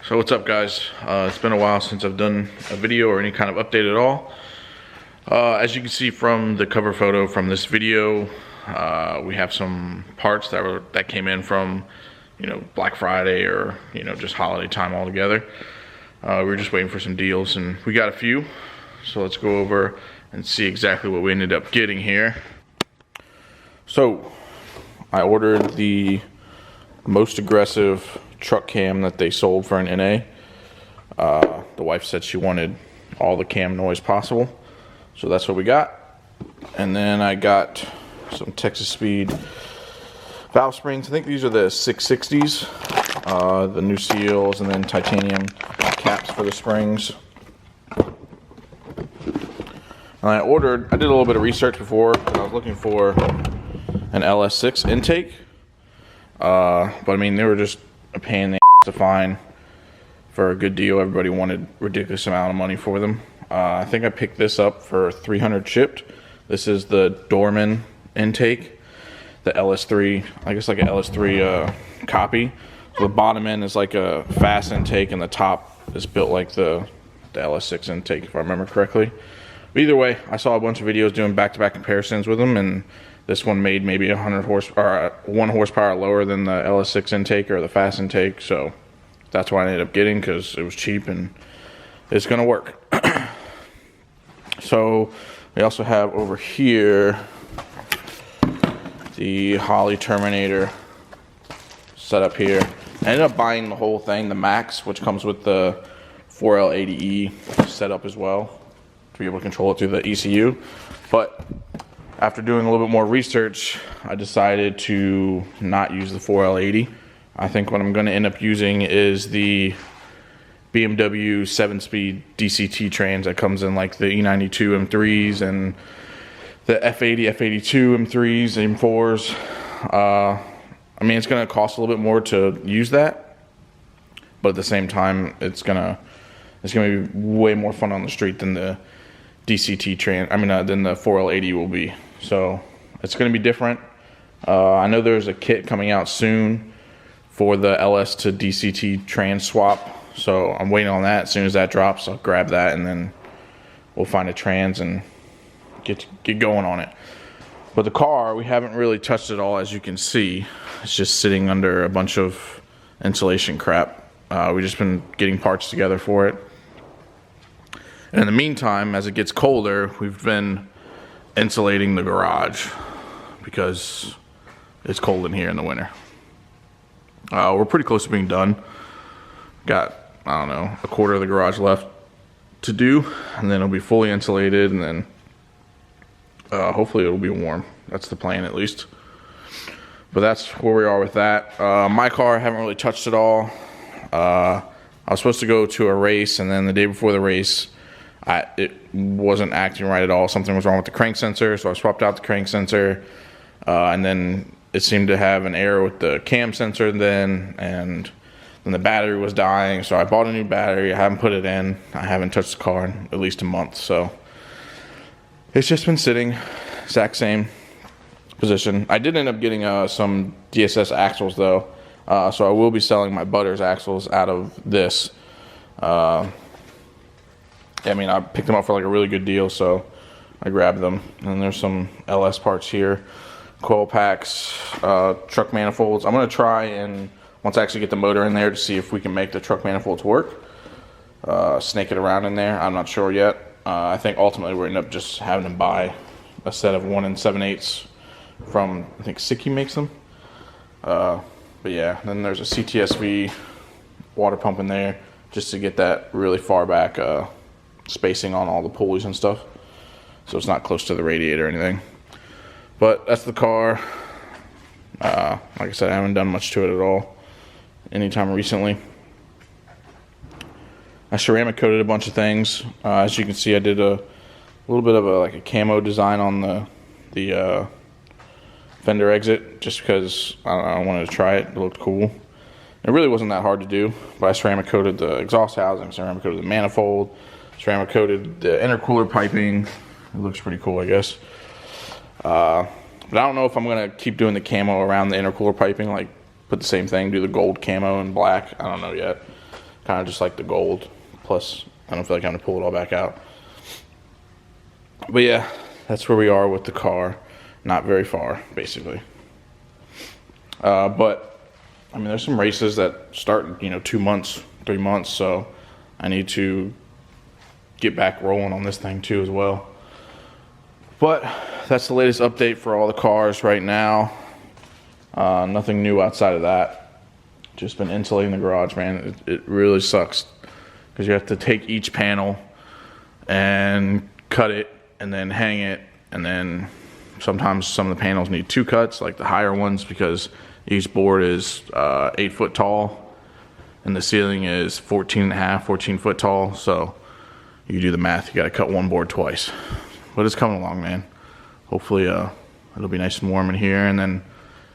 So what's up, guys? It's been a while since I've done a video or any kind of update at all. As you can see from the cover photo from this video, we have some parts that came in from, Black Friday or, just holiday time altogether. We were just waiting for some deals and we got a few. So let's go over and see exactly what we ended up getting here. So I ordered the most aggressive truck cam that they sold for an NA. The wife said she wanted all the cam noise possible, so that's what we got. And then I got some Texas Speed valve springs. I think these are the 660s, the new seals, and then titanium caps for the springs. And I did a little bit of research before, and I was looking for an LS6 intake, but I mean, they were just a pain in the ass to find for a good deal. Everybody wanted a ridiculous amount of money for them. I think I picked this up for $300 shipped. This is the Dorman intake, the LS3, I guess like a LS3 copy. So the bottom end is like a fast intake and the top is built like the LS6 intake, if I remember correctly. But either way, I saw a bunch of videos doing back-to-back comparisons with them, and this one made maybe 100 horsepower, 1 horsepower lower than the LS6 intake or the fast intake. So that's why I ended up getting, because it was cheap and it's going to work. So we also have over here the Holley Terminator set up here. I ended up buying the whole thing, the Max, which comes with the 4L80E setup as well, to be able to control it through the ECU. But after doing a little bit more research, I decided to not use the 4L80. I think what I'm going to end up using is the BMW 7-speed DCT trans that comes in like the e92 M3s and the F80, F82 M3s, M4s. I mean, it's going to cost a little bit more to use that, but at the same time, it's going to be way more fun on the street than the DCT than the 4L80 will be. So it's going to be different. I know there's a kit coming out soon for the LS to DCT trans swap, so I'm waiting on that. As soon as that drops, I'll grab that and then we'll find a trans and get going on it. But the car, we haven't really touched it all, as you can see. It's just sitting under a bunch of insulation crap. We've just been getting parts together for it. And in the meantime, as it gets colder, we've been insulating the garage because it's cold in here in the winter. We're pretty close to being done. Got, I don't know, a quarter of the garage left to do, and then it'll be fully insulated, and then hopefully it'll be warm. That's the plan, at least. But that's where we are with that. My car, I haven't really touched it all. I was supposed to go to a race, and then the day before the race, it wasn't acting right at all. Something was wrong with the crank sensor, so I swapped out the crank sensor, and then it seemed to have an error with the cam sensor and then the battery was dying, so I bought a new battery. I haven't put it in. I haven't touched the car in at least a month, so it's just been sitting, exact same position. I did end up getting some DSS axles, though, so I will be selling my Butters axles out of this. I mean, I picked them up for like a really good deal, so I grabbed them. And there's some LS parts here, coil packs, truck manifolds. I'm going to try and, once I actually get the motor in there, to see if we can make the truck manifolds work. Snake it around in there. I'm not sure yet. I think ultimately we're end up just having to buy a set of 1 7/8 from, I think Siki makes them. But yeah, then there's a CTSV water pump in there just to get that really far back spacing on all the pulleys and stuff, so it's not close to the radiator or anything. But that's the car. Like I said, I haven't done much to it at all anytime recently. I ceramic coated a bunch of things. As you can see, I did a little bit of a camo design on the fender exit, just because I wanted to try it. It looked cool. It really wasn't that hard to do, but I ceramic coated the exhaust housing, ceramic coated the manifold, ceramic coated the intercooler piping. It looks pretty cool, I guess. But I don't know if I'm going to keep doing the camo around the intercooler piping, like put the same thing, do the gold camo and black. I don't know yet. kind of just like the gold. Plus, I don't feel like I'm gonna pull it all back out. But yeah, that's where we are with the car. Not very far, basically. But I mean, there's some races that start in 2 months, 3 months, so I need to get back rolling on this thing too as well. But that's the latest update for all the cars right now. Nothing new outside of that. Just been insulating the garage, man. It really sucks because you have to take each panel and cut it and then hang it, and then sometimes some of the panels need 2 cuts, like the higher ones, because each board is 8 foot tall and the ceiling is 14 foot tall. So you do the math, you got to cut one board twice. But it's coming along, man. Hopefully it'll be nice and warm in here, and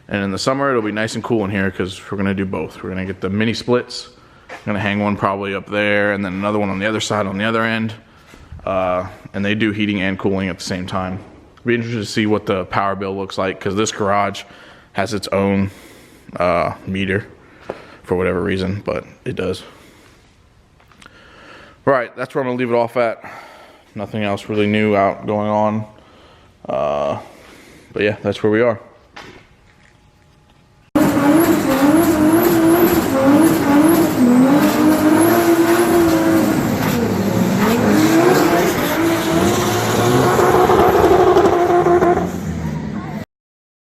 in the summer it'll be nice and cool in here because we're gonna do both. We're gonna get the mini splits. I'm gonna hang one probably up there and then another one on the other side on the other end. And they do heating and cooling at the same time. Be interested to see what the power bill looks like, because this garage has its own meter for whatever reason, but it does. All right, that's where I'm gonna leave it off at. Nothing else really new going on. But yeah, that's where we are.